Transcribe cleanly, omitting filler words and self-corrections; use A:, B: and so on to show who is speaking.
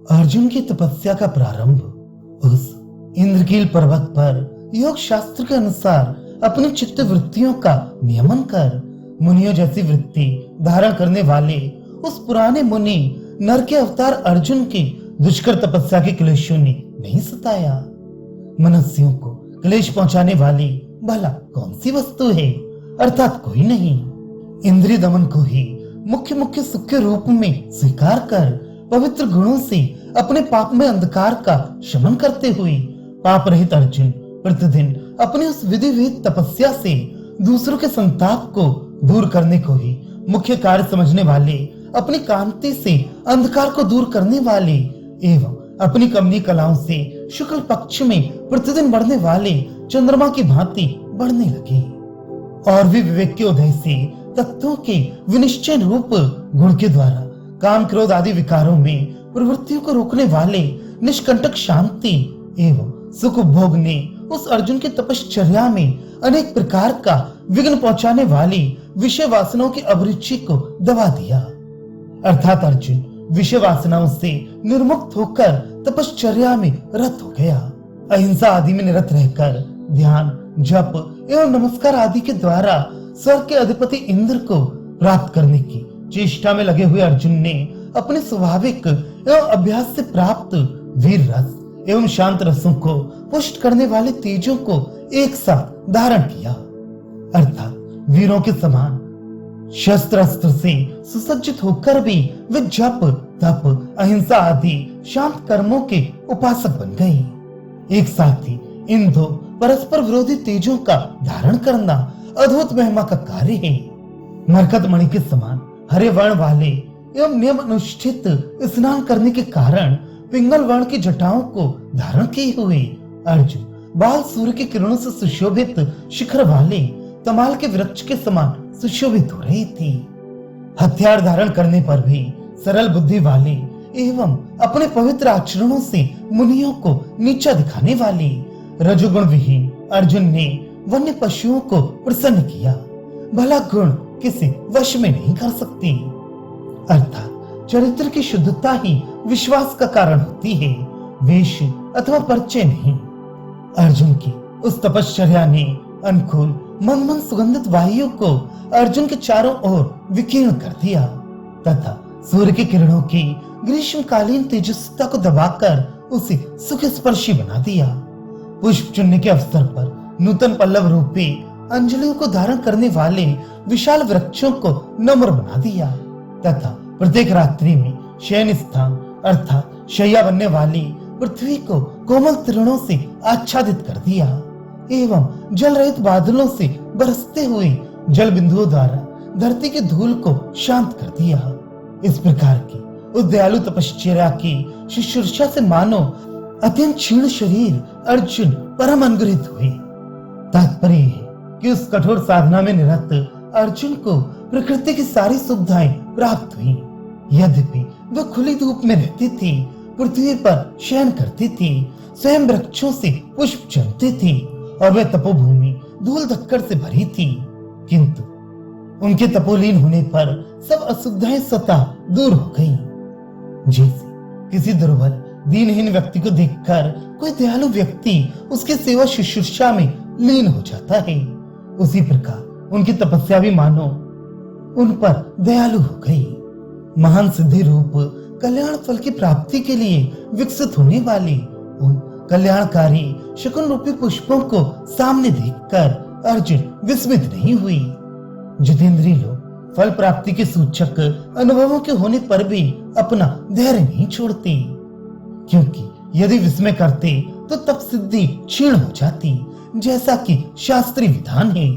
A: अर्जुन की तपस्या का प्रारंभ उस इंद्रकील पर्वत पर योग शास्त्र के अनुसार अपनी चित्त वृत्तियों का नियमन कर मुनियों जैसी वृत्ति धारण करने वाले उस पुराने मुनि नर के अवतार अर्जुन की दुष्कर तपस्या के क्लेशों ने नहीं सताया। मनुष्यों को क्लेश पहुंचाने वाली भला कौन सी वस्तु है, अर्थात कोई नहीं। इंद्रिय दमन को ही मुख्य मुख्य सुख के रूप में स्वीकार कर पवित्र गुणों से अपने पाप में अंधकार का शमन करते हुए पाप रहित अर्जुन प्रतिदिन अपनी उस विधि विहित तपस्या से दूसरों के संताप को दूर करने को ही मुख्य कार्य समझने वाले, अपनी कांति से अंधकार को दूर करने वाले एवं अपनी कमनी कलाओं से शुक्ल पक्ष में प्रतिदिन बढ़ने वाले चंद्रमा की भांति बढ़ने लगे और भी विवेक के उदय से तत्वों के विनिश्चय रूप गुण के द्वारा काम क्रोध आदि विकारों में प्रवृत्तियों को रोकने वाले निष्कंटक शांति एवं सुख उपभोग ने उस अर्जुन की तपश्चर्या में अनेक प्रकार का विघ्न पहुंचाने वाली विषय वासनाओं की अभिरुचि को दबा दिया। अर्थात अर्जुन विषय वासनाओं से निर्मुक्त होकर तपश्चर्या में रत हो गया। अहिंसा आदि में निरत रहकर ध्यान, जप एवं नमस्कार आदि के द्वारा स्वर्ग के अधिपति इंद्र को प्राप्त करने की चेष्टा में लगे हुए अर्जुन ने अपने स्वाभाविक एवं अभ्यास से प्राप्त वीर रस एवं शांत रसों को पुष्ट करने वाले तेजों को एक साथ धारण किया। अर्थात वीरों के समान शस्त्र अस्त्र से सुसज्जित होकर भी वे जप तप अहिंसा आदि शांत कर्मों के उपासक बन गए। एक साथ ही इन दो परस्पर विरोधी तेजों का धारण करना अद्भुत महिमा का कार्य है। मरकत मणि के समान हरे वर्ण वाले एवं नियम अनुष्ठित स्नान करने के कारण पिंगल वर्ण की जटाओं को धारण किए हुए अर्जुन बाल सूर्य की किरणों से सुशोभित शिखर वाले तमाल के वृक्ष के समान सुशोभित हो रही थी। हथियार धारण करने पर भी सरल बुद्धि वाले एवं अपने पवित्र आचरणों से मुनियों को नीचा दिखाने वाले रजोगुण विहीन अर्जुन ने वन्य पशुओं को प्रसन्न किया। भला गुण किसे वश में नहीं कर सकती। अर्थात चरित्र की शुद्धता ही विश्वास का कारण होती है, वेश अथवा परिचय नहीं। अर्जुन की उस तपश्चर्या ने अनुकूल मन सुगंधित वायु को अर्जुन के चारों ओर विकीर्ण कर दिया तथा सूर्य की किरणों की ग्रीष्मकालीन तेजस्विता को दबाकर उसे सुख स्पर्शी बना दिया। पुष्प चुनने के अवसर पर नूतन पल्लव रूपी अंजलियों को धारण करने वाले विशाल वृक्षों को नम्र बना दिया तथा प्रत्येक रात्रि में शयन स्थान अर्थात शैया बनने वाली पृथ्वी को कोमल तृणों से आच्छादित कर दिया एवं जल रहित बादलों से बरसते हुए जल बिंदुओं द्वारा धरती के धूल को शांत कर दिया। इस प्रकार की उस दयालु तपश्चर्या की शुश्रूषा से मानो अत्यंत क्षीण शरीर अर्जुन परम अनुग्रहित हुए। तात्पर्य है कि उस कठोर साधना में निरत अर्जुन को प्रकृति की सारी सुविधाएं प्राप्त हुई। यद्यपि वह खुली धूप में रहती थी, पृथ्वी पर शयन करती थी, स्वयं वृक्षों से पुष्प चुनती थी और वह तपोभूमि धूल धक्कड़ से भरी थी, किंतु उनके तपोलीन होने पर सब असुविधाएं स्वतः दूर हो गईं। जैसे किसी दुर्बल दीनहीन व्यक्ति को देखकर कोई दयालु व्यक्ति उसके सेवा शुश्रूषा में लीन हो जाता है, उसी प्रकार उनकी तपस्या भी मानो उन पर दयालु हो गई। महान सिद्धि रूप कल्याण फल की प्राप्ति के लिए विकसित होने वाली उन कल्याणकारी शकुन रूपी पुष्पों को सामने देखकर अर्जुन विस्मित नहीं हुई। जितेंद्रिय लोग फल प्राप्ति के सूचक अनुभवों के होने पर भी अपना धैर्य नहीं छोड़ते, क्योंकि यदि विस्मय करते तो तब सिद्धि क्षीण हो जाती, जैसा कि शास्त्रीय विधान है।